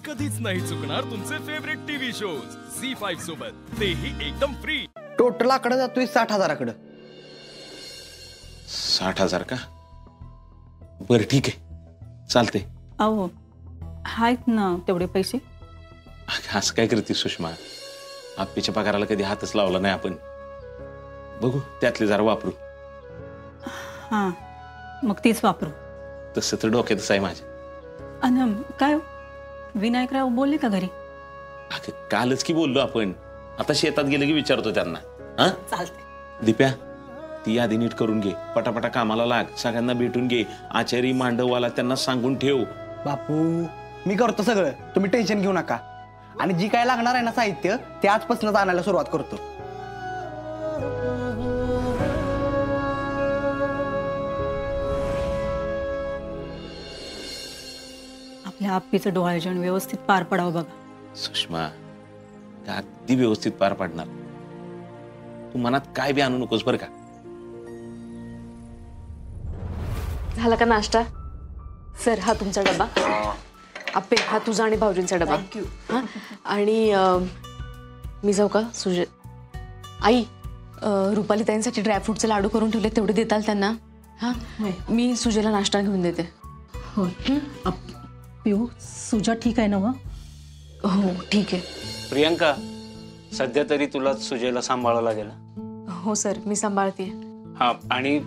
कधीच नाही चुकणार तुमचे फेवरेट टीव्ही शोज झी5 सोबत, तेही एकदम फ्री। टोटल आकडा जातोय 60,000कडे। 60,000 का? बरं ठीक आहे, चालते। अहो आहेत ना तेवढे पैसे? असं काय करते सुषमा, आप्पीच्या पगाराला कधी हातच लावला नाही आपण। बघू त्यातले जरा वापरू। हां मग तीच वापरू। तसं तर डोक्यातच आहे माझ्या। अन काय विनायकराव बोलले का घरी? कालच की बोललो आपण, आता शेतात गेले की विचारतो त्यांना। हां चालते। दिप्या ती यादी नीट करून घे, पटापटा कामाला लाग, सगळ्यांना भेटून घे, आचारी मांडववाला त्यांना सांगून ठेव। बापू मी करतो सगळं, तुम्ही टेन्शन घेऊ नका। आणि जी काय लागणार आहे ना साहित्य ते आजपासूनच आणायला सुरुवात करतो। आपल्या आप्पीचं डोहाळजेवण व्यवस्थित पार पडावं बघा। सुषमा अगदी व्यवस्थित पार पाडणार, तू मनात काय बी आणू नकोस बरं का। झाला का नाश्ता? सर हा तुमचा डबा, आप्पे हा तुझा आणि भाऊजींचा डबा। हां आणि मी जाऊ का? सुजय आई रुपाली ताईंसाठी ड्रायफ्रूटचे लाडू करून ठेवले, तेवढे देताल त्यांना? हां मी सुजयला नाश्ता घेऊन देते। हो पिऊ सुजा ठीक आहे ना? हो ठीक आहे। प्रियंका सध्या तरी तुला सुजयला सांभाळावं लागेल। हो सर मी सांभाळते। हा आणि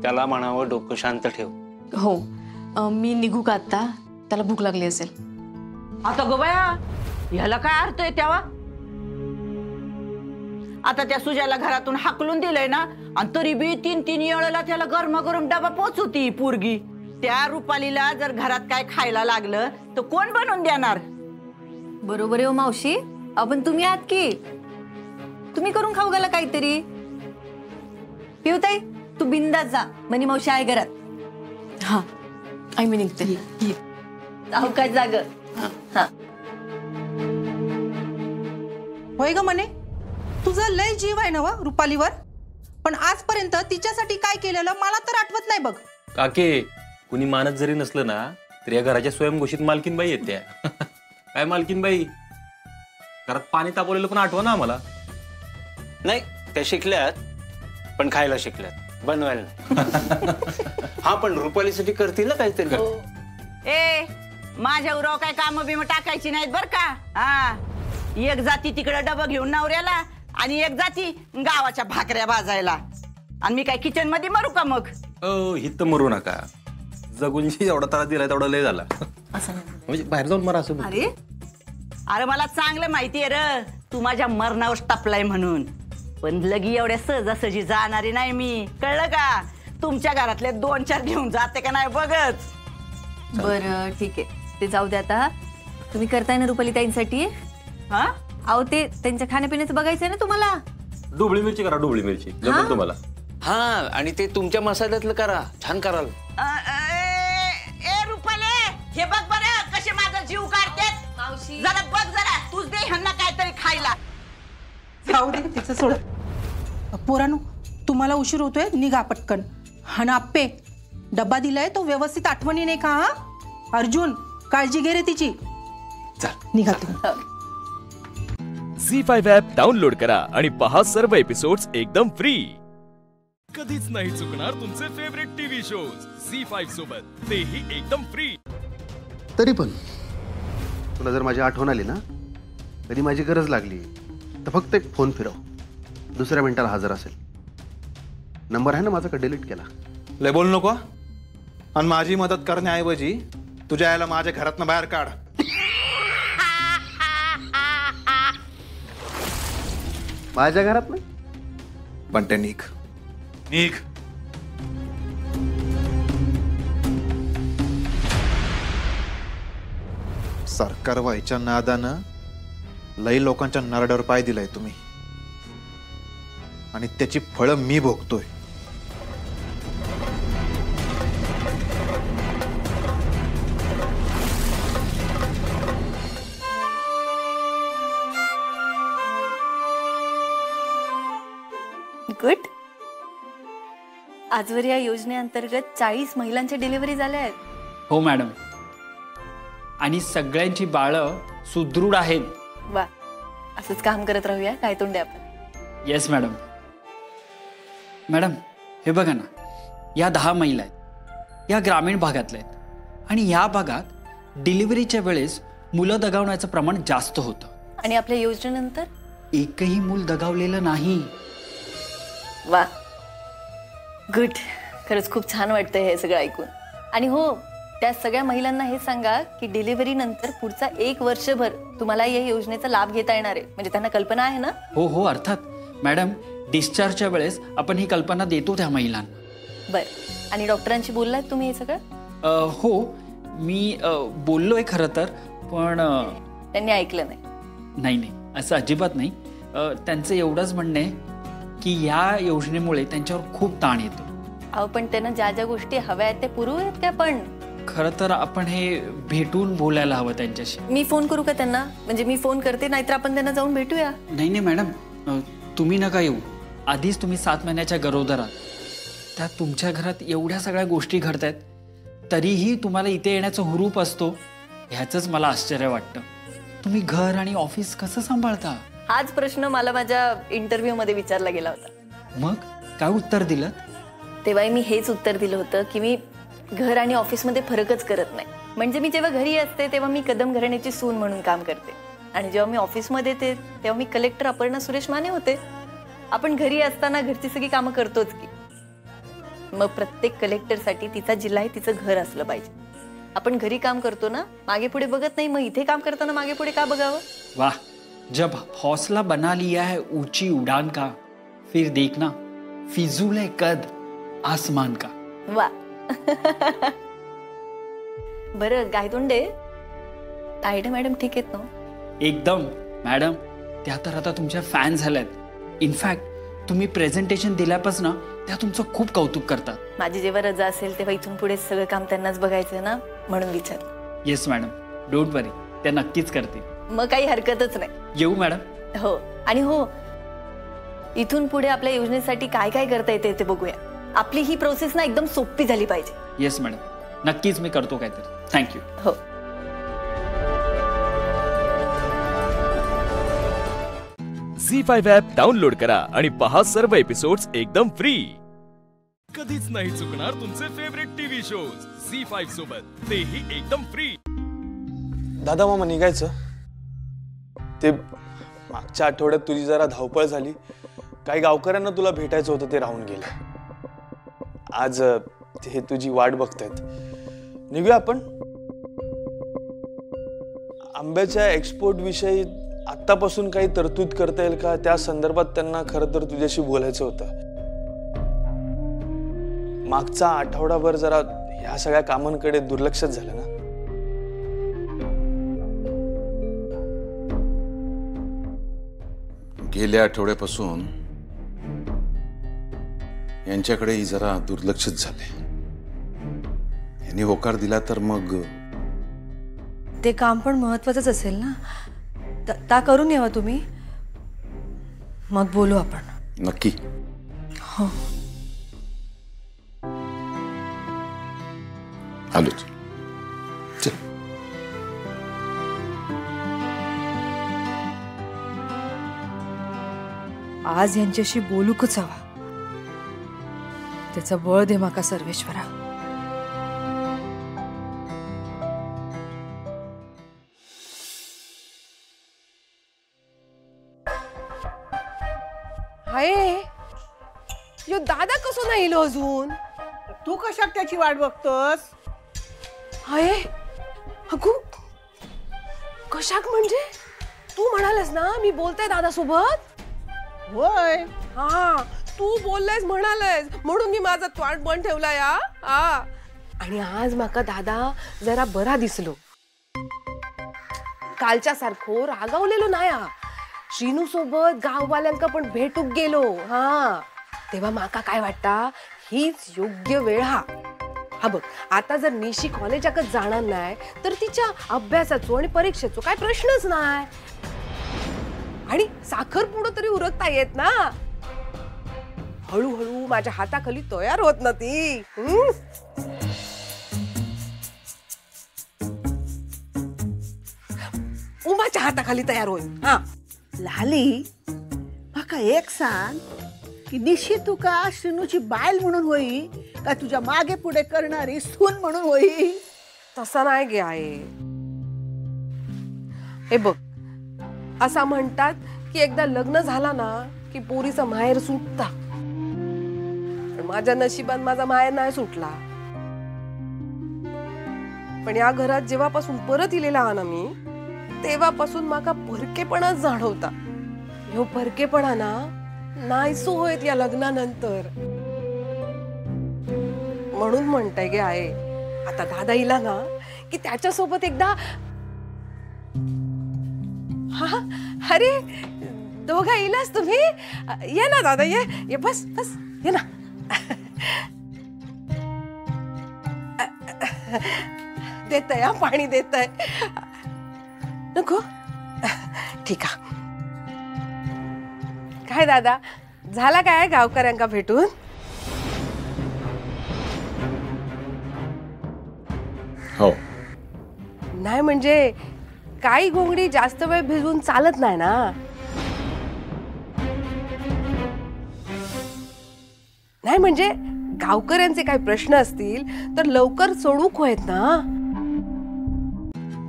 त्याला म्हणावं डोकं शांत ठेव। हो मी निघू का आता? त्याला भूक लागली असेल। आता गो बाया ह्याला काय अर्थ आहे तेव्हा? आता त्या सुजाला घरातून हाकलून दिलंय ना, आणि तरी बी 3-3 वेळेला त्याला गरमागरम डबा पोचवती पोरगी। त्या रुपालीला जर घरात काय खायला लागलं तर कोण बनवून देणार? बरोबर आहे हो मावशी, आपण तुम्ही आहात की, तुम्ही करून खाऊ घाला काहीतरी। पिऊताई तू बिंदास जा, मनी मावशी आहे घरात। हां आई मी निघते। जाऊ काय जाग? हां होय ग म्हणे, तुझा लय जीव आहे ना व रुपालीवर, पण आजपर्यंत तिच्यासाठी काय केलेलं मला तर आठवत नाही बघ। काके कुणी मानत जरी नसलं ना तरी या घराच्या स्वयंघोषित मालकीनबाई येत्या। काय मालकीनबाई, घरात पाणी तापवलेलं पण आठवा ना आम्हाला। नाही त्या शिकल्यात, पण खायला शिकल्यात, बनवायला नाही। हा पण रुपालीसाठी करतील ना काहीतरी। ए माझ्या उराव काय काम बिम टाकायची नाहीत बर का। हा एक जाती तिकडे डबं घेऊन नवऱ्याला, आणि एक जाती गावाच्या भाकऱ्या भाजायला, आणि मी काय किचन मध्ये मरू का मग? हित मरू नका, जगूनशी एवढा त्रास दिलाय तेवढा लय झाला। म्हणजे बाहेर जाऊन मरा असं। अरे अरे मला चांगलं माहितीये र तू माझ्या मरणावर टपलाय म्हणून, पण लगी एवढ्या सहजासहजी जाणारी नाही मी, कळलं का? तुमच्या घरातले 2-4 घेऊन जाते का नाही बघच। बरं ठीक आहे, ते जाऊ दे आता। तुम्ही करताय ना रुपाली ताईंसाठी? हा अहो ते त्यांच्या खाण्यापिण्याचं बघायचंय ना तुम्हाला। डोबळी मिरची करा, डोबळी मिरची जमेल तुम्हाला। हा आणि ते तुमच्या मसाल्यातलं करा, छान कराल। ए रुपाले हे बघ बरं कसे माझा जीव काढतेत। मावशी जरा बघ जरा, तूच दे ह्यांना काहीतरी खायला। जाऊ दे तिचं सोड। पोरांनो तुम्हाला उशीर होतोय, निघा पटकन। हा ना आप्पे डब्बा दिलाय तो व्यवस्थित आठवणी नाही का? हा अर्जुन काळजी घे रे तिची। चल निघा तुम्ही। झी5 ॲप डाउनलोड करा आणि पहा सर्व एपिसोड्स एकदम फ्री। कधीच नाही चुकणार तुमचे फेवरेट टीव्ही शोज झी5 सोबत, तेही एकदम फ्री। तरी पण तुला जर माझी आठवण आली ना, कधी माझी गरज लागली तर फक्त एक फोन फिरव, दुसऱ्या मिनिटाला हजर असेल। नंबर आहे ना माझा, का डिलीट केला? लय बोल नको, आणि माझी मदत करण्याऐवजी तुझ्या आईला माझ्या घरातनं बाहेर काढ। माझ्या घरात नाही पण ते निघ निघ। सरकार व्हायच्या नादानं लई लोकांच्या नरड्यावर पाय दिलाय तुम्ही, आणि त्याची फळं मी भोगतोय। गुड। आजवर या योजनेअंतर्गत 40 महिलांच्या डिलिव्हरी झाल्या आहेत। हो मॅडम, आणि सगळ्यांची बाळं सुदृढ आहेत. वा, असंच काम करत राहूया गायतोंडे आपण. Yes madam. मॅडम हे बघा ना, या 10 महिला आहेत, या ग्रामीण भागातल्या आहेत आणि या भागात डिलिव्हरीच्या वेळेस मुलं दगावण्याचं प्रमाण जास्त होतं. आणि आपल्या योजनेनंतर एकही मूल दगावलेलं नाही. वा, गुड. खरंच खूप छान वाटतंय हे सगळं ऐकून. आणि हो, त्या सगळ्या महिलांना हे सांगा की डिलिव्हरी नंतर पुढचा 1 वर्षभर तुम्हाला या योजनेचा लाभ घेता येणार आहे. म्हणजे त्यांना कल्पना आहे ना? हो हो, अर्थात मॅडम. डिस्चार्जच्या वेळेस आपण ही कल्पना देतो त्या महिलांना. बरं. आणि डॉक्टरांशी बोललात तुम्ही हे सगळं? हो, मी बोललोय खरं तर, पण त्यांनी ऐकलं नाही. नाही नाही, असं अजिबात नाही. त्यांचं एवढंच म्हणणं आहे की या योजनेमुळे त्यांच्यावर खूप ताण येतो. अहो, पण त्यांना ज्या ज्या गोष्टी हव्या आहेत ते पुरवूयात काय? पण खरं तर आपण हे भेटून बोलायला हवं त्यांच्याशी. मी फोन करू का त्यांना? म्हणजे मी फोन करते, नाहीतर आपण त्यांना जाऊन भेटूया. नाही नाही मॅडम, तुम्ही नका येऊ. आधीच तुम्ही 7 महिन्याच्या गरोदर आहात. त्यात तुमच्या घरात एवढ्या सगळ्या गोष्टी घडतायत, तरीही तुम्हाला इथे येण्याचा हुरूप असतो. ह्याचंच मला आश्चर्य वाटतं. तुम्ही घर आणि ऑफिस कसं सांभाळता? हाच प्रश्न मला माझ्या इंटरव्ह्यू मध्ये विचारला गेला होता. मग काय उत्तर दिलं? तेव्हा मी हेच उत्तर दिलं होतं की मी घर आणि ऑफिसमध्ये फरकच करत नाही. म्हणजे मी जेव्हा घरी असते तेव्हा मी कदम घराण्याची सून म्हणून काम करते, आणि जेव्हा मी ऑफिसमध्ये येते तेव्हा मी कलेक्टर अपर्णा सुरेश माने होते. आपण घरी असताना घरची सगळी कामं करतोच की. मग प्रत्येक कलेक्टरसाठी तिचा जिल्हा आहे, तिचं घर असलं पाहिजे. आपण घरी काम करतो ना, मागे पुढे बघत नाही, मग इथे काम करताना मागे पुढे का बघावं? वाह, जब हौसला बना लिया है ऊंची उड़ान का, फिर देखना फिजूल है कद आसमान का. वा. बरं गायतोंडे, तायडे मॅडम ठीक आहेत ना? एकदम मॅडम. त्या तर आता तुमच्या फॅन झाल्यात. इनफॅक्ट तुम्ही प्रेझेंटेशन दिल्यापासून त्या तुमचं खूप कौतुक करतात. माझी जेव्हा रजा असेल तेव्हा इथून पुढे सगळं काम त्यांनाच बघायचं ना, म्हणून विचारलं. येस मॅडम, डोंट वरी, त्या नक्कीच करतील. मग काही हरकतच नाही. येऊ मॅडम? हो. आणि हो, इथून पुढे आपल्या योजनेसाठी काय काय करता येते ते बघूया. आपली ही प्रोसेस ना एकदम सोपी झाली पाहिजे. येस मॅडम, नक्कीच मी करतो काहीतरी. थँक्यू. हो. झी5 ॲप डाउनलोड करा आणि पहा सर्व एपिसोड्स एकदम फ्री. कधीच नाही चुकणार तुमचे फेवरेट टीव्ही शोज झी5 सोबत, तेही एकदम फ्री. दादा मामा निघायचं. ते मागच्या आठवड्यात तुझी जरा धावपळ झाली. काही गावकऱ्यांना तुला भेटायचं होतं, ते राहून गेलं. आज ते तुझी वाट बघतायत. निघूया आपण. आंब्याच्या एक्सपोर्ट विषयी आतापासून काही तरतूद करता येईल का, त्या संदर्भात त्यांना खरं तर तुझ्याशी बोलायचं होतं. मागचा आठवडाभर जरा ह्या सगळ्या कामांकडे दुर्लक्षच झालं ना. गेल्या आठवड्यापासून यांच्याकडेही जरा दुर्लक्षच झाले. यांनी होकार दिला तर मग ते काम पण महत्वाचंच असेल ना. ता करून यावं तुम्ही, मग बोलू आपण. नक्की. हो. आलोच. आज यांच्याशी बोलूकच हवा. त्याचा बळ दे माका सर्वेश्वरा. हाय, यो दादा कसो नाही इलो अजून? तू कशात त्याची वाट बघतोस? हाय, अगो कशाक म्हणजे? तू म्हणालस ना मी बोलते दादा सोबत? होय. हा, तू बोललायस म्हणालस म्हणून मी माझा तोंड बंद ठेवला या. आणि आज माका दादा जरा बरा दिसलो. कालच्या सारखो रागावलेलो नाही. श्रीनू सोबत गाववाल्यांका पण भेटूक गेलो. हा, तेव्हा माका काय वाटता, हीच योग्य वेळ. हा बघ, आता जर निशी कॉलेजाकच जाणार नाही तर तिच्या अभ्यासाचो आणि परीक्षेचो काय प्रश्नच नाही. आणि साखर पुढं तरी उरकता येत ना. हळूहळू माझ्या हाताखाली तयार होत ना ती. उमाच्या हाताखाली तयार होईल. हा लाली म्हाका एक सांग की निशी तुका श्रीनूची बायल म्हणून होई का तुझ्या मागे पुढे करणारी सून म्हणून होई? तसा नाही गे आहे. हे बघ, असा म्हणतात की एकदा लग्न झाला ना की पोरीचा माहेर सुटता. पण माझ्या नशिबात माझा माहेर नाही सुटला. पण या घरात जेव्हापासून परत इलेला हा ना मी, तेव्हापासून माका परकेपणाच जाणवता. ह्यो परकेपणा ना नाहीसो होत या लग्नानंतर. म्हणून म्हणताय गे आहे, आता दादा इला ना की त्याच्यासोबत एकदा. हा अरे दोघा इलास तुम्ही? ये ना दादा, ये बस बस, ये ना. देतय हा, पाणी देतय. नको? ठीक आहे. काय दादा, झाला काय गावकऱ्यांका भेटून? हो. नाही म्हणजे काही घोंगडी जास्त वेळ भिजवून चालत नाही ना. नाही म्हणजे गावकऱ्यांचे काही प्रश्न असतील तर लवकर सोडूक होत ना.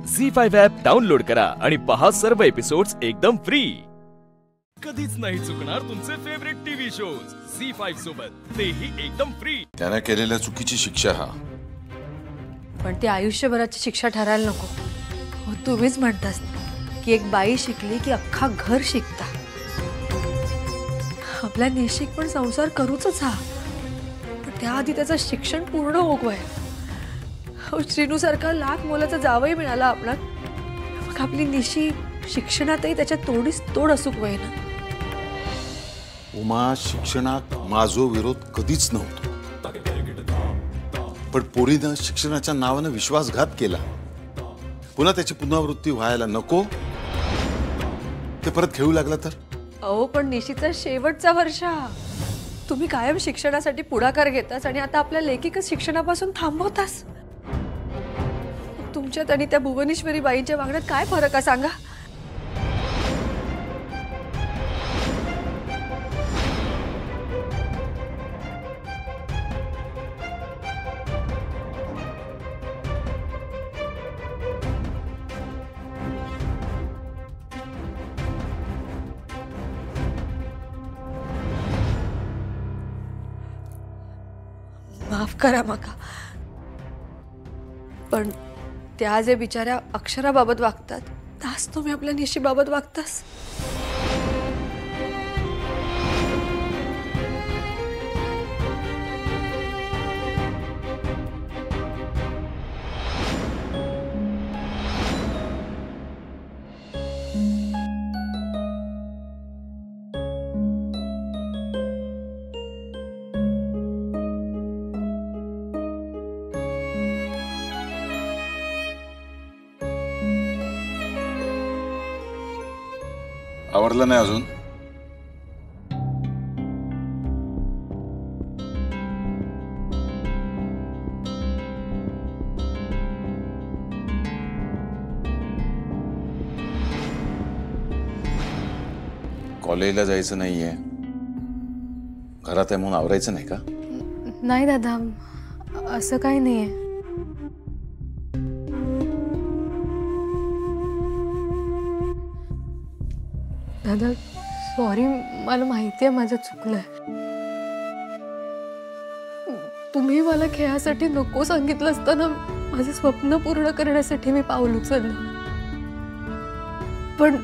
झी5 ॲप डाउनलोड करा आणि पहा सर्व एपिसोड्स एकदम फ्री. कधीच नाही चुकणार तुमचे फेवरेट टीव्ही शोज झी5 सोबत, तेही एकदम फ्री. त्याने केलेल्या चुकीची शिक्षा हा. पण ती आयुष्यभराची शिक्षा ठरायला नको. हो, तुम्हीच म्हणतास की एक बाई शिकली की अख्खा घर शिकता. आपल्या निशिक पण संसार करूच हा, पण त्याआधी त्याचं शिक्षण पूर्ण होगवाय. श्रीनू सारखा लाख मोलाचा जावई मिळाला आपला, मग आपली निशी शिक्षणातही त्याच्या तोडीस तोड असूक ना. उमा, शिक्षणात माझो विरोध कधीच नव्हतो, पण पोरीनं शिक्षणाच्या नावानं विश्वासघात केला. पुन्हा त्याची पुनरावृत्ती व्हायला नको. ते परत खेळू लागला तर? अहो, पण निशीचा शेवटचा वर्ष. तुम्ही कायम शिक्षणासाठी पुढाकार घेतास आणि आता आपल्या लेखिकच शिक्षणापासून थांबवतास. तुमच्यात आणि त्या भुवनेश्वरी बाईंच्या वागण्यात काय फरक आहे सांगा? माफ करा माका, पण त्या जे बिचाऱ्या अक्षराबाबत वागतात त्याच तुम्ही आपल्या निशीबाबत वागतास. आवरलं नाही अजून? कॉलेजला जायचं नाहीये, घरात आहे म्हणून आवरायचं नाही का? नाही दादा, असं काही नाहीये. दादा सॉरी, मला माहिती आहे माझं चुकलंय. तुम्ही मला खेळासाठी नको सांगितलं असताना माझं स्वप्न पूर्ण करण्यासाठी मी पाऊल उचललं. पण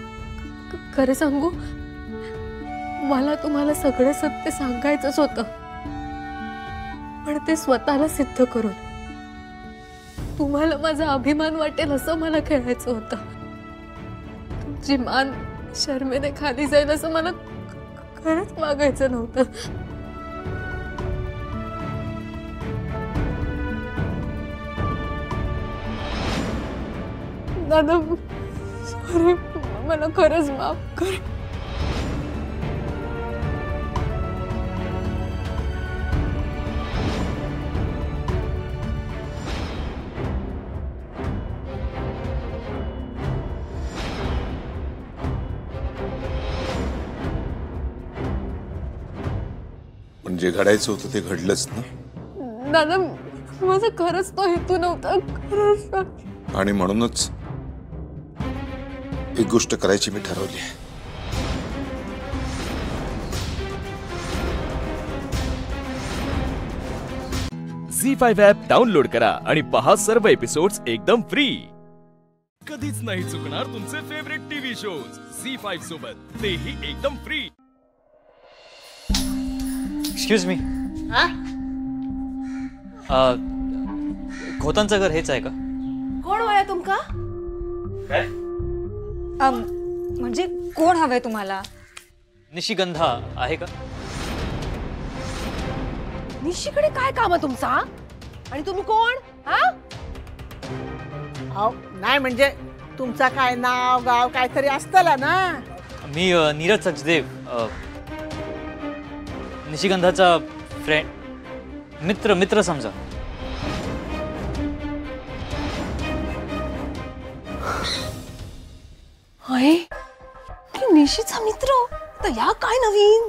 खरं सांगू, मला तुम्हाला सगळं सत्य सांगायचंच होतं, पण ते स्वतःला सिद्ध करून तुम्हाला माझा अभिमान वाटेल असं मला खेळायचं होतं. तुमची मान शर्मेने खाली जाईल असं मला खरंच मागायचं नव्हतं. दादा सॉरी, मला खरंच माफ कर. जे घडायचं होतं ते घडलंच ना. दादा माझा खरंच तो हेतू नव्हता, खरंच. आणि म्हणूनच एक गोष्ट करायची मी ठरवली आहे. झी5 ॲप डाउनलोड करा आणि पहा सर्व एपिसोड्स एकदम फ्री. कधीच नाही चुकणार तुमचे फेवरेट टीव्ही शोज झी5 सोबत, तेही एकदम फ्री. एक्सक्यूज मी, खोतांचं घर हेच आहे का? कोण वया तुमका? काय म्हणजे कोण हवंय तुम्हाला? निशिगंधा आहे का? निशीकडे काय काम आहे तुमचा? आणि तुम्ही कोण? नाही म्हणजे तुमचा काय नाव गाव काहीतरी असतला ना. मी नीरज सचदेव, निशिगंधाचा फ्रेंड, मित्र समजा. अरे ती निशीचा मित्र तर या काय नवीन?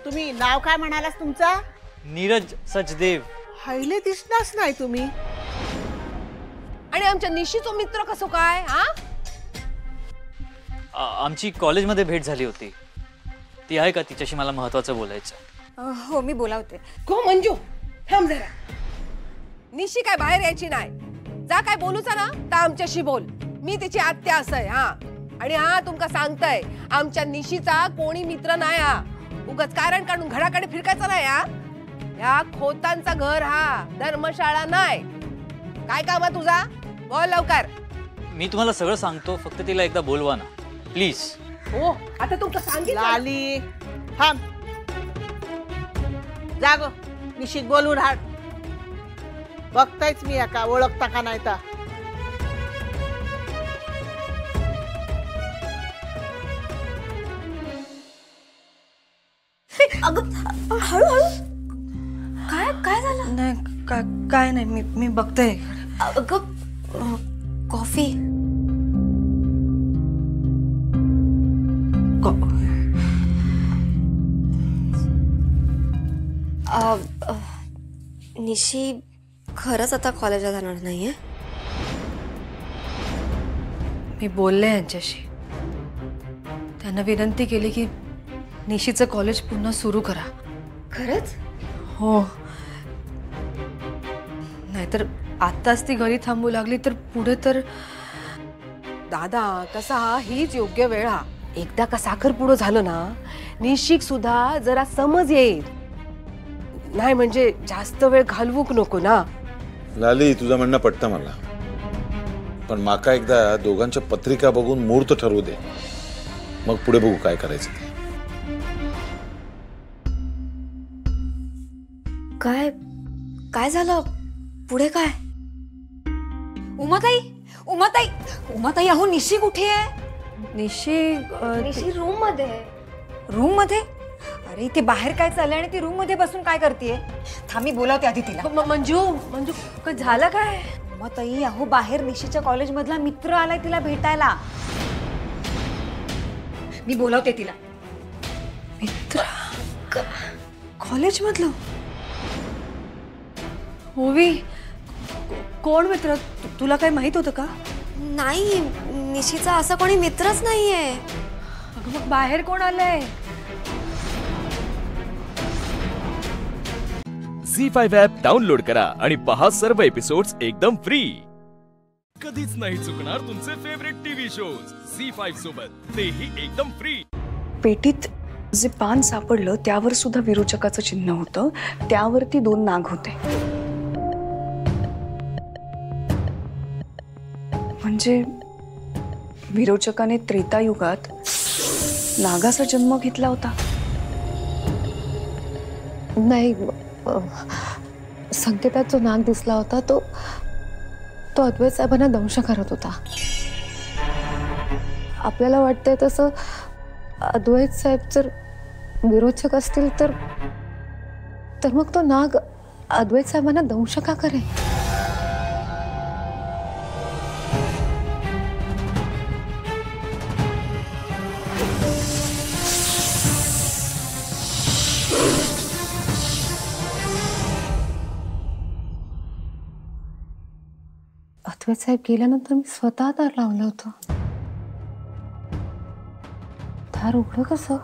तुम्ही नाव काय म्हणालास तुमचा? नीरज सचदेव. हायले दिसणारच नाही तुम्ही. आणि आमच्या निशीचा मित्र कसो काय? आमची कॉलेजमध्ये भेट झाली होती. ती आहे का? तिच्याशी मला महत्वाचं बोलायचं. हो मी बोलावते. को मंजू थांब जरा. निशी काय बाहेर यायची नाही. जा काय बोलूचा ना तर आमच्याशी बोल. मी तिची आत्या असय. आणि तुमका सांगतय आमच्या निशीचा कोणी मित्र नाही. उगाच कारण काढून घराकडे फिरकायचं नाही. या खोतांचा घर धर्मशाळा नाही. काय काम आहे तुझा? बोल लवकर. मी तुम्हाला सगळं सांगतो, फक्त तिला एकदा बोलवा ना प्लीज. हो आता तुमचं सांगितलं. लाली थांब. जागो निश्चित बोलून हाड. बघतायच मी का ओळखता का नाही तर. हळूहळू काय झालं? नाही काय नाही, मी बघते. कॉफी. निशी खरंच आता कॉलेजला जाणार नाहीये? मी बोलले यांच्याशी. त्यांना विनंती केली की निशीचं कॉलेज पुन्हा सुरू करा. खरंच? हो. नाहीतर आताच ती घरी थांबू लागली तर पुढे तर. दादा कसा हीच योग्य वेळ. एकदा का साखरपुडं झालं ना निशिक सुद्धा जरा समज येईल. नाही म्हणजे जास्त वेळ घालवूक नको ना. लाली, तुझं म्हणणं पटतं मला, पण माका एकदा दोघांच्या पत्रिका बघून मुहूर्त ठरवू दे, मग पुढे बघू काय करायचं ते. काय झालं पुढे? काय? उमाताई अहो निशी कुठे आहे? निशी रूम मध्ये. रूम मध्ये? अरे इथे बाहेर काय चाललंय आणि ती रूम मध्ये बसून काय करतेय? थांबी बोलावते आधी तिला. मंजू काय झालं काय? उमाताई अहो बाहेर निशीच्या कॉलेज मधला मित्र आलाय तिला भेटायला. मी बोलावते तिला. मित्र? कॉलेज मधलं? ओवी कोण मित्र? तुला काय माहित होतं का? नाही, निशीचा असा कोणी मित्रच नाहीये. अगं मग बाहेर कोण आलंय? झी5 ॲप डाउनलोड करा आणि पहा सर्व एपिसोड्स एकदम फ्री. कधीच नाही चुकणार तुमचे फेवरेट टीव्ही शोज झी5 सोबत, तेही एकदम फ्री. पेटीत जे पान सापडलं त्यावर सुद्धा विरोचकाचं चिन्ह होतं. त्यावरती 2 नाग होते. म्हणजे विरोचकाने त्रेतायुगात नागाचा जन्म घेतला होता. नाही, संकेतात जो नाग दिसला होता तो अद्वैत साहेबांना दंश करत होता. आपल्याला वाटतंय तसं अद्वैत साहेब जर विरोचक असतील तर मग तो नाग अद्वैत साहेबांना दंश का करे? अद्वैत साहेब गेल्यानंतर मी स्वतः दार लावलं होतं. दार उघडं कसं?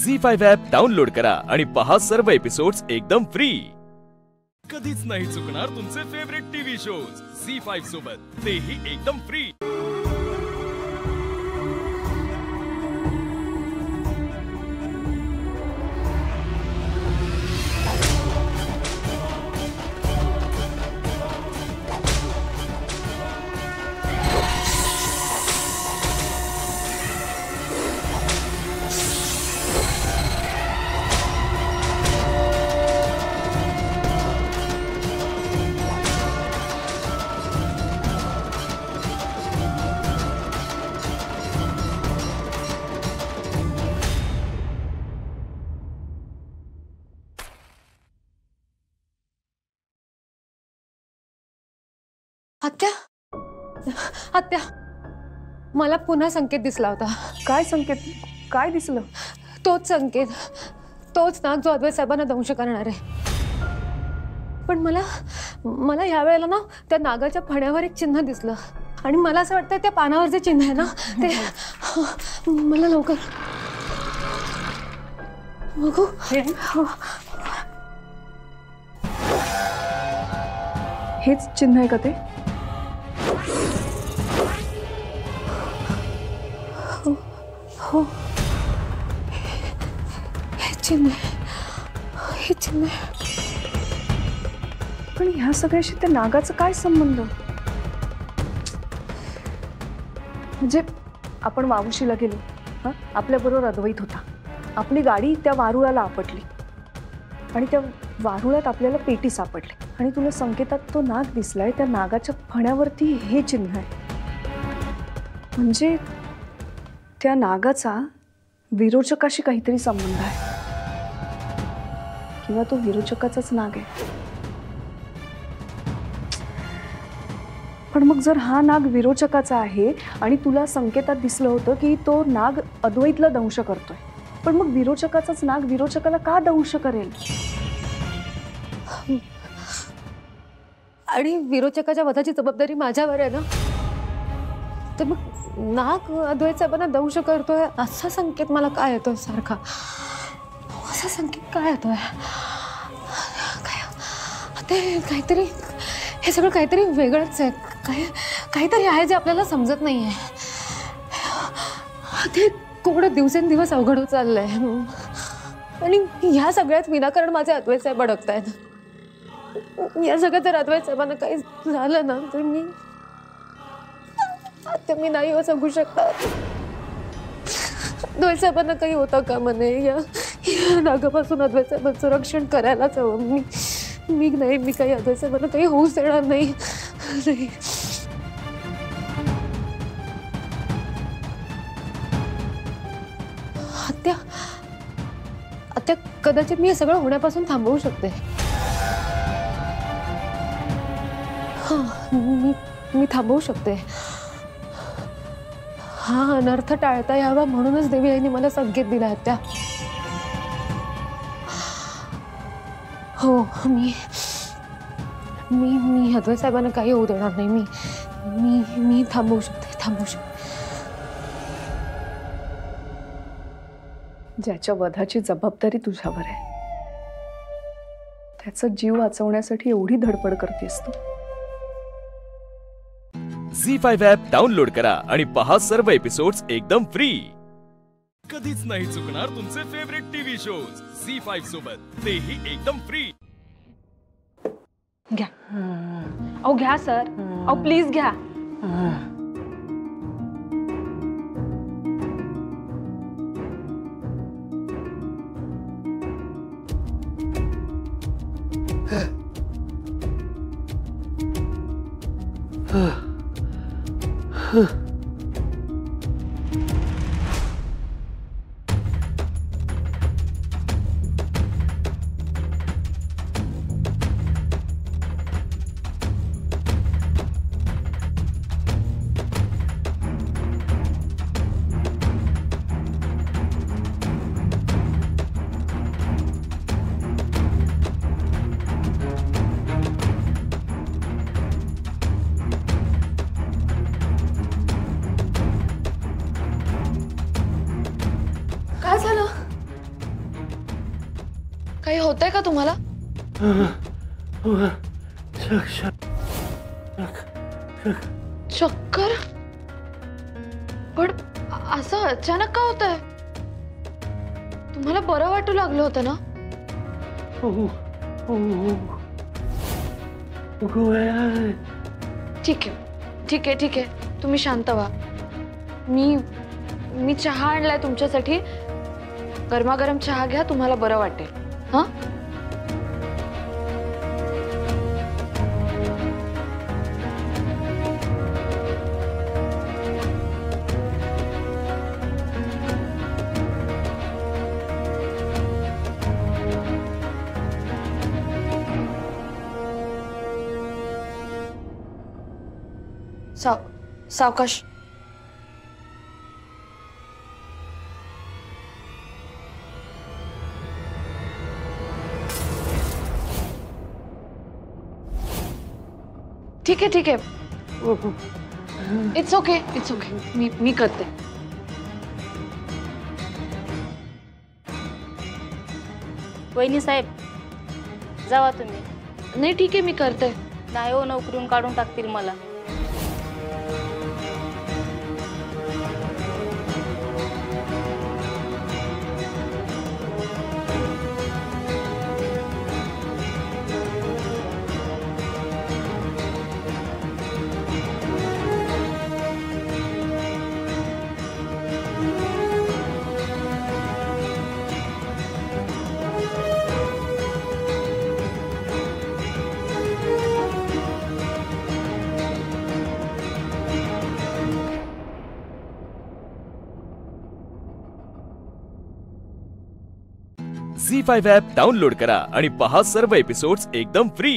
Z5 ॲप डाउनलोड करा आणि पहा सर्व एपिसोड्स एकदम फ्री. कधीच नाही चुकणार तुमचे फेवरेट टीव्ही शोज Z5 सोबत, तेही एकदम फ्री. आत्या, आत्या, मला पुन्हा संकेत दिसला होता. काय संकेत? काय दिसलं? तोच संकेत, तोच नाग जो अद्वैत साहेबांना दंश करणार आहे. पण मला या वेळेला ना त्या नागाच्या फण्यावर एक चिन्ह दिसलं आणि मला असं वाटतं त्या पानावर जे चिन्ह आहे ना ते मला लवकर बघू. हेच चिन्ह आहे का ते? हो, हे चिन्ह, हे चिन्ह. पण ह्या सगळ्याशी त्या नागाचा काय संबंध? म्हणजे आपण वावशीला गेलो, हा, आपल्याबरोबर अद्वैत होता, आपली गाडी त्या वारुळाला आपटली आणि त्या वारुळात आपल्याला पेटी सापडली आणि तुला संकेतात तो नाग दिसलाय. त्या नागाच्या फण्यावरती हे चिन्ह आहे. म्हणजे त्या नागाचा विरोचकाशी काहीतरी संबंध आहे किंवा तो विरोचकाचाच नाग आहे. पण मग जर हा नाग विरोचकाचा आहे आणि तुला संकेतात दिसलं होतं की तो नाग अद्वैतला दंश करतोय, पण मग विरोचकाचाच नाग विरोचकाला का दंश करेल? आणि विरोचकाच्या वधाची जबाबदारी माझ्यावर आहे ना, तर मग नाग अद्वैत साहेबांना दंश करतोय असा संकेत मला काय येतोय सारखा? असा संकेत काय येतोय? ते काहीतरी हे सगळं काहीतरी वेगळंच आहे. काहीतरी आहे जे आपल्याला समजत नाहीये. ते कोवडं दिवसेंदिवस अवघड होत चाललंय. आणि ह्या सगळ्यात विनाकारण माझे अद्वैत साहेब अडकतायत. या सगळ्यात जर अद्वैत साहेबांना काही झालं ना तर मी नाही जगू शकतात. अद्वैत साहेबांना काही होतं का म्हणे. या नागापासून अद्वैत साहेबांचं रक्षण करायलाच हवं. मी काही अद्वैत साहेबांना काही होऊच देणार नाही. आत्या कदाचित मी हे सगळं होण्यापासून थांबवू शकते. मी थांबवू शकते. हा अनर्थ टाळता यावा म्हणूनच देवी आईने मला संकेत दिला आत्या. हो मी अद्वैत साहेबांना काही होऊ देणार नाही. मी थांबवू शकते. ज्याच्या वधाची जबाबदारी तुझ्यावर आहे त्याचा जीव वाचवण्यासाठी एवढी धडपड करतेस तू. झी5 ॲप डाउनलोड करा आणि पहा सर्व एपिसोड्स एकदम फ्री. कधीच नाही चुकणार तुमचे फेवरेट टीव्ही शोज झी5 सोबत, तेही एकदम फ्री. घ्या. अहो घ्या सर. अहो प्लीज घ्या. काय झालं? काही होतंय का तुम्हाला? चक्कर? पण असं अचानक का होतंय? तुम्हाला बरं वाटू लागलं होतं ना? ठीक आहे. तुम्ही शांत व्हा. मी चहा आणलाय तुमच्यासाठी. गरमागरम चहा घ्या, तुम्हाला बरं वाटेल. हा सावकाश. ठीक आहे. It's okay. मी करते. वहिनी साहेब जावा तुम्ही. नाही ठीक आहे, मी करते. नाही हो, नोकरीहून काढून टाकतील मला. झी5 ॲप डाउनलोड करा आणि पहा सर्व एपिसोड्स एकदम फ्री.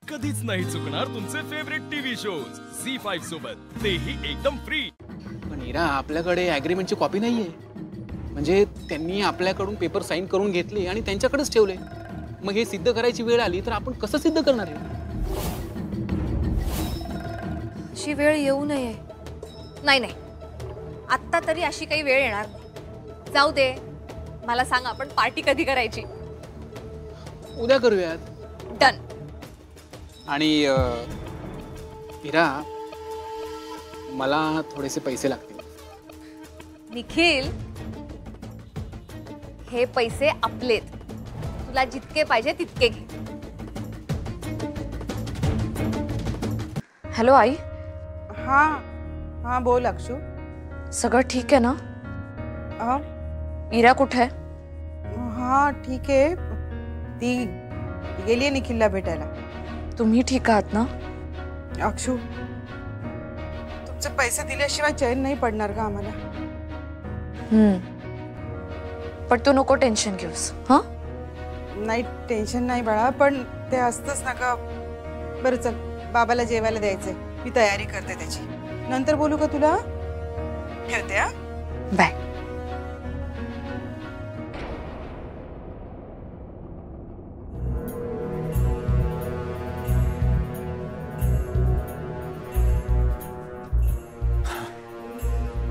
कधीच नाही चुकणार तुमचे फेवरेट टीव्ही शोज झी5 सोबत, तेही एकदम फ्री. पण इरा, आपल्याकडे ऍग्रीमेंटची कॉपी नाहीये. म्हणजे त्यांनी आपल्याकडून पेपर साईन करून घेतले आणि त्यांच्याकडेच ठेवले. मग हे सिद्ध करायची वेळ आली तर आपण कसं सिद्ध करणार आहे? अशी वेळ येऊ नये. नाही आत्ता तरी अशी काही वेळ येणार नाही. जाऊ दे. मला सांग, आपण पार्टी कधी करायची? उद्या करूयात. डन. आणि इरा, मला थोडेसे पैसे लागतील. निखिल, हे पैसे आपलेत. तुला जितके पाहिजे तितके घे. हॅलो आई. हाँ हाँ बोल अक्षु. सगळं ठीक आहे ना? हाँ इरा कुठे आहे? हाँ ठीक आहे. ती गेली निखिलला भेटायला. तुम्ही ठीक आहात ना? अक्षु, तुमचे पैसे दिल्याशिवाय चैन नाही पडणार का आम्हाला? पण तू नको टेन्शन घेऊस. हा नाही टेन्शन नाही बाळा, पण ते असतंच ना का. बरं चल, बाबाला जेवायला द्यायचंय. मी तयारी करते त्याची. नंतर बोलू का तुला? ठेवते. हा बाय.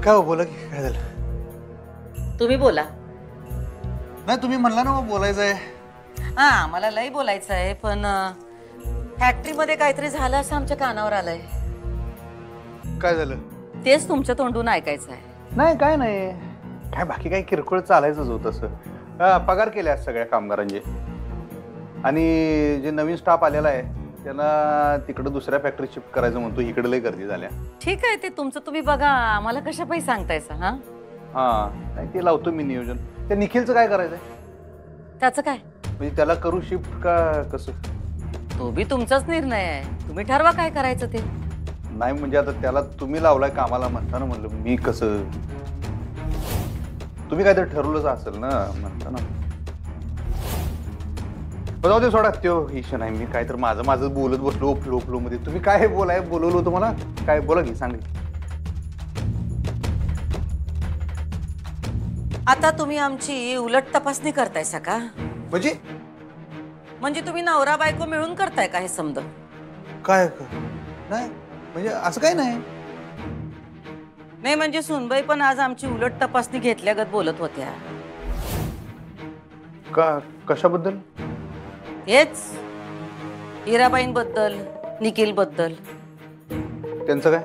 काय हो, बोला की काय झालं? तुम्ही बोला. नाही तुम्ही म्हणला ना मग बोलायचं आहे. हा मला लई बोलायचं आहे, पण फॅक्टरीमध्ये काहीतरी झालं असं आमच्या कानावर आलंय. काय झालं? तेच तुमच्या तोंडून ऐकायचं आहे. नाही काय नाही, काय बाकी काही किरकोळ चालायचंच होत असं. पगार केले आज सगळ्या कामगारांचे, आणि जे नवीन स्टाफ आलेला आहे त्यांना तिकडे दुसऱ्या फॅक्टरी शिफ्ट करायचं म्हणतो. इकडे लई गर्दी झाल्या. ठीक आहे, ते तुमचं तुम्ही बघा. आम्हाला कशा पाहिजे सांगतायसा? हा हा नाही ते लावतो मी नियोजन. त्या निखिलचं काय करायचंय? त्याचं काय म्हणजे त्याला करू शिफ्ट का कसं? तो बी तुमचाच निर्णय आहे. तुम्ही ठरवा काय करायचं ते. नाही म्हणजे आता त्याला तुम्ही लावलाय कामाला म्हणताना म्हणलं मी कसं. तुम्ही काहीतरी ठरवलंच असेल ना म्हणताना. जाऊ दे सोडा, त्यो इशू नाही. मी काय तर माझं बोलत बसलो फ्लो मध्ये. तुम्ही काय बोलवलं होतं मला? काय बोला की सांग. आता तुम्ही आमची उलट तपासणी करतायसा का? म्हणजे तुम्ही नवरा बायको मिळून करताय का हे समज? काय नाही म्हणजे असं काय नाही. नाही म्हणजे सुनबाई पण आज आमची उलट तपासणी घेतल्यागत बोलत होत्या. का कशाबद्दल? हेच हिराबाईंबद्दल, निखिल बद्दल. त्यांचं काय?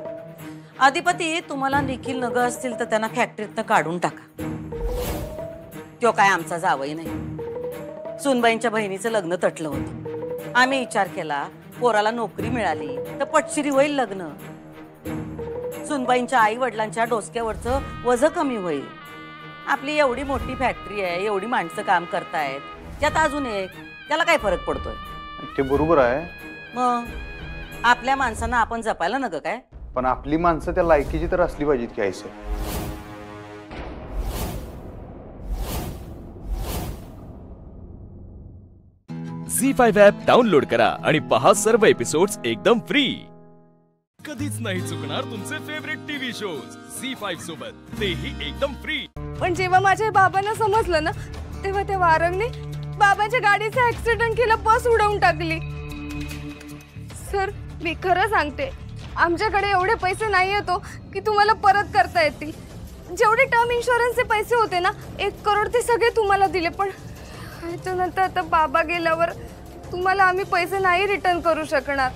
अधिपती, तुम्हाला निखिल नग असतील तर त्यांना फॅक्टरीतनं काढून टाका. तो काय आमचा जावई नाही. सुनबाईंच्या बहिणीचं लग्न तटलं होतं. आम्ही विचार केला पोराला नोकरी मिळाली तर पटशिरी होईल लग्न. सुनबाईंच्या आई वडिलांच्या डोसक्यावरचं वजन कमी होईल. आपली एवढी मोठी फॅक्टरी आहे, एवढी माणसं काम करतायत, त्यात अजून एक, त्याला काय फरक पडतोय? ते बरोबर आहे. मग आपल्या माणसांना आपण जपायला नग काय? पण आपली माणसं त्या लायकीची तर असली पाहिजेत की ऐसे. झी5 ॲप डाउनलोड करा आणि पहा सर्व एपिसोड्स एकदम फ्री. कधीच नाही चुकणार तुमचे फेवरेट टीव्ही शोज झी5 सोबत, तेही एकदम फ्री. पण जेव्हा माझ्या बाबांना समजलं ना, तेव्हा त्या वारंगने बाबांच्या गाडीचा ऍक्सिडेंट केला, बस उडवून टाकली. सर मी खरं सांगते, आमच्याकडे एवढे पैसे नाही येतो की तुम्हाला परत करता येतील. जेवढे टर्म इन्शुरन्सचे पैसे होते ना 1 करोड, ते सगळे तुम्हाला दिले. पण त्याच्यानंतर आता बाबा गेल्यावर तुम्हाला आम्ही पैसे नाही रिटर्न करू शकणार.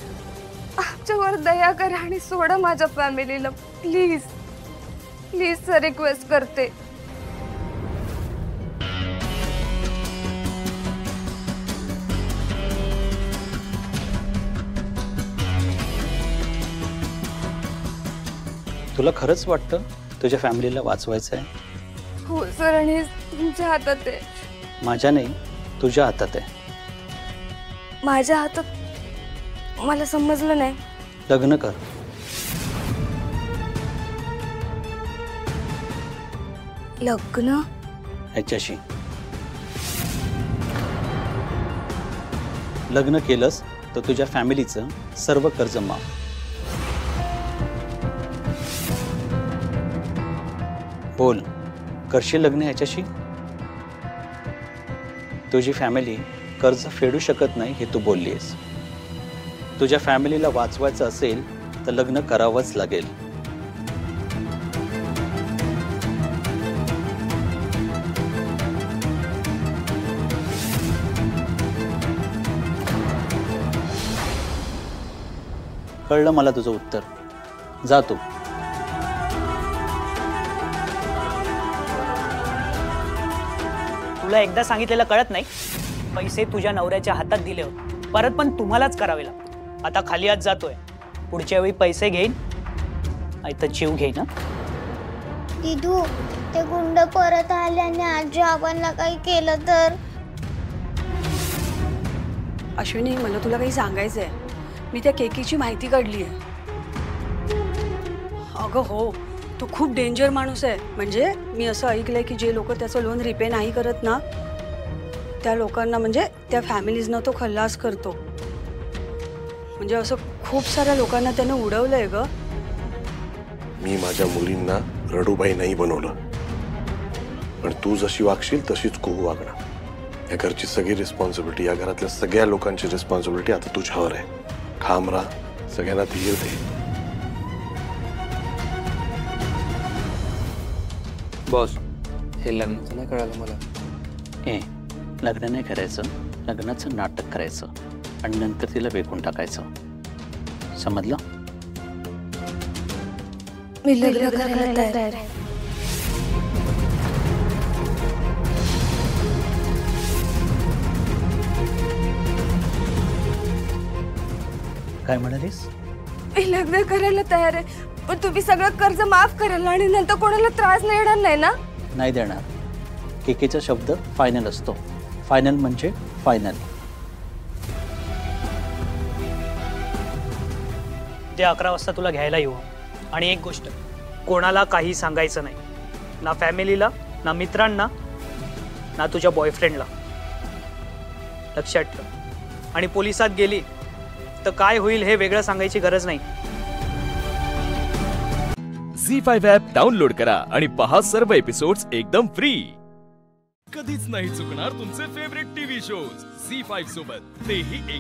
आमच्यावर दया करा आणि सोडा माझ्या फॅमिलीला प्लीज. प्लीज सर, रिक्वेस्ट करते. तुला खरंच वाटतं तुझ्या फॅमिलीला वाचवायचं आहे? हो सर, आणि तुमच्या हातात आहे. माझ्या नाही, तुझ्या हातात आहे. माझ्या हातात? मला समजलं नाही. लग्न कर. लग्न? ह्याच्याशी लग्न केलंस तर तुझ्या फॅमिलीचं सर्व कर्ज माफ. बोल, करशील लग्न ह्याच्याशी? तुझी फॅमिली कर्ज फेडू शकत नाही हे तू बोललीस. तुझ्या फॅमिलीला वाचवायचं असेल तर लग्न करावंच लागेल. कळलं मला तुझं उत्तर. जा तू. तुला एकदा सांगितलेलं कळत नाही? पैसे तुझ्या नवऱ्याच्या हातात दिले होते, परत पण तुम्हालाच करावे लागतात. आता खाली आज जातोय, पुढच्या वेळी पैसे घेईन नाही तर जीव घेईन. दिदू, ते गुंड परत आल्याने आजी आबांना काही केलं तर? अश्विनी, मला तुला काही सांगायचंय. मी त्या केकीची माहिती काढली आहे. अगं हो, तो खूप डेंजर माणूस आहे. म्हणजे मी असं ऐकलंय की जे लोक त्याचं लोन रिपे नाही करत ना, त्या लोकांना म्हणजे त्या फॅमिलीजना तो खल्लास करतो. म्हणजे असं खूप साऱ्या लोकांना त्याने उडवलंय ग. मी माझ्या मुलींना रडूबाई नाही बनवलं, पण तू जशी वागशील तशीच कुहू वागणार. या घरची सगळी रिस्पॉन्सिबिलिटी, या घरातल्या सगळ्या लोकांची रिस्पॉन्सिबिलिटी आता तुझ्यावर आहे. ठाम राहा, सगळ्यांना धीर दे. बॉस, हे लग्नाचं नाही कळालं मला. लग्न नाही करायचं, लग्नाचं नाटक करायचं आणि नंतर तिला वेकून टाकायचं. समजलं? मी लग्न करायला तयार आहे. काय म्हणालीस? मी लग्न करायला तयार आहे, पण तुम्ही सगळं कर्ज माफ कराल आणि नंतर कोणाला त्रास नाही येणार नाही ना? नाही देणार. केकेचा शब्द फायनल असतो. फायनल म्हणजे फायनल. ते 11 वाजता तुला घ्यायला येऊ. आणि एक गोष्ट, कोणाला काही सांगायचं नाही. ना फॅमिलीला, ना मित्रांना, ना तुझ्या बॉयफ्रेंडला. लक्षात ठेव. आणि पोलिसात गेली तर काय होईल हे वेगळं सांगायची गरज नाही. झी5 ॲप डाउनलोड करा आणि पहा सर्व एपिसोड्स एकदम फ्री. कधीच नाही चुकणार तुमचे फेवरेट टीव्ही शोज झी5 सोबत, तेही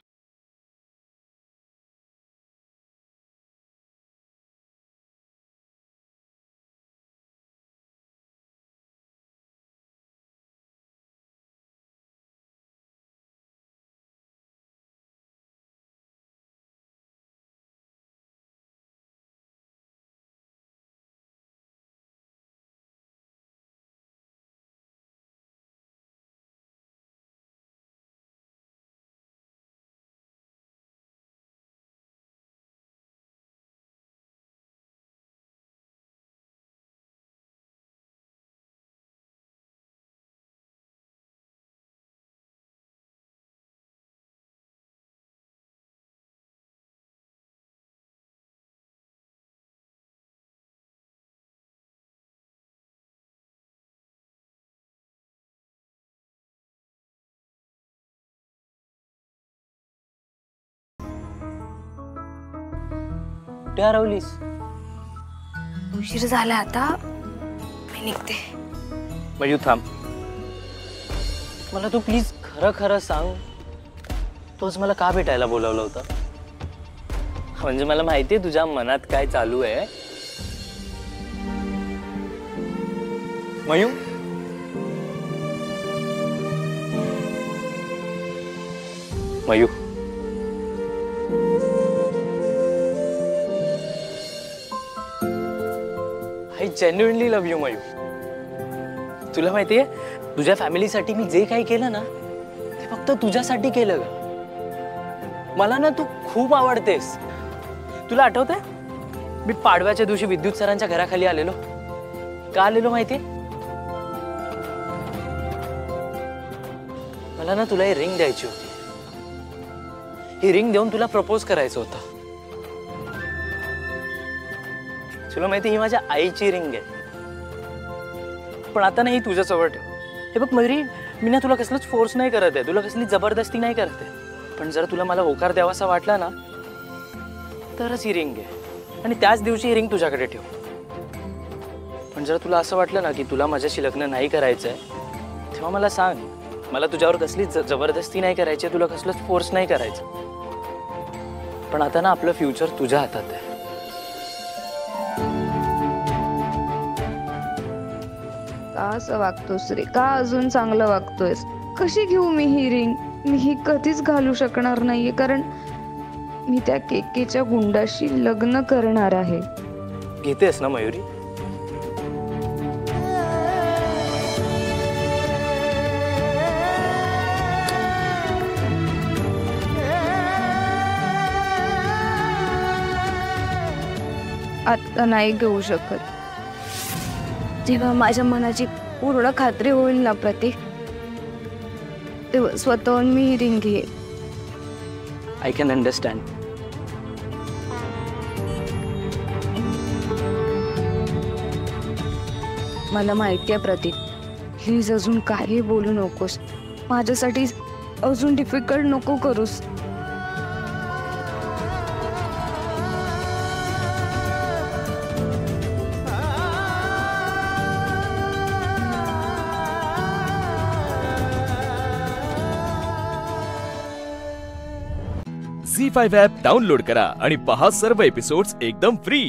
कुठे हरवलीस? उशीर झाला आता, मी निघते. मयू थांब. मला तू प्लीज खरं खरं सांग, तोच मला का भेटायला बोलावलं होतं? म्हणजे मला माहितीये तुझ्या मनात काय चालू आहे. Mu, mu, I genuinely love you, mu. तुला माहितीये, तुझ्या फॅमिलीसाठी मी जे काही केलं ना, ते फक्त तुझ्यासाठी केलं ग. मला ना तू खूप आवडतेस. तुला आठवतंय, मी पाडव्याच्या दिवशी विद्युत सरांच्या घराखाली आलेलो. का आलेलो माहितीये? मला ना तुला ही रिंग द्यायची होती. ही रिंग देऊन तुला प्रपोज करायचं होतं. तुला माहिती, ही माझ्या आईची रिंग आहे. पण आता नाही, तुझ्या जवळ ठेव. हे बघ मयुरी, मी ना तुला कसलंच फोर्स नाही करत आहे, तुला कसली जबरदस्ती नाही करत आहे. पण जर तुला मला होकार द्यावासा वाटला ना, तरच ही रिंग आहे. आणि त्याच दिवशी ही रिंग तुझ्याकडे ठेव. पण जर तुला असं वाटलं ना की तुला माझ्याशी लग्न नाही करायचंय, तेव्हा मला सांग. मला तुझ्यावर कसली जबरदस्ती नाही करायची, तुला कसलंच फोर्स नाही करायचं. पण आता ना आपलं फ्युचर तुझ्या हातात आहे. का असं वागतोस रे? का अजून चांगलं वागतोयस? कशी घेऊ मी ही रिंग? मी ही कधीच घालू शकणार नाहीये, कारण मी त्या केकेच्या गुंडाशी लग्न करणार आहे. घेतेस ना मयुरी? आता नाही घेऊ शकत. जेव्हा माझ्या मनाची पूर्ण खात्री होईल ना प्रतीक, तेव्हा स्वतःहून मी ही रिंग घेईन. I can understand. मला माहिती आहे प्रतीक, प्लीज अजून काही बोलू नकोस. माझ्यासाठी अजून डिफिकल्ट नको करूस. झी5 ॲप डाउनलोड करा आणि पहा सर्व एपिसोड्स एकदम फ्री.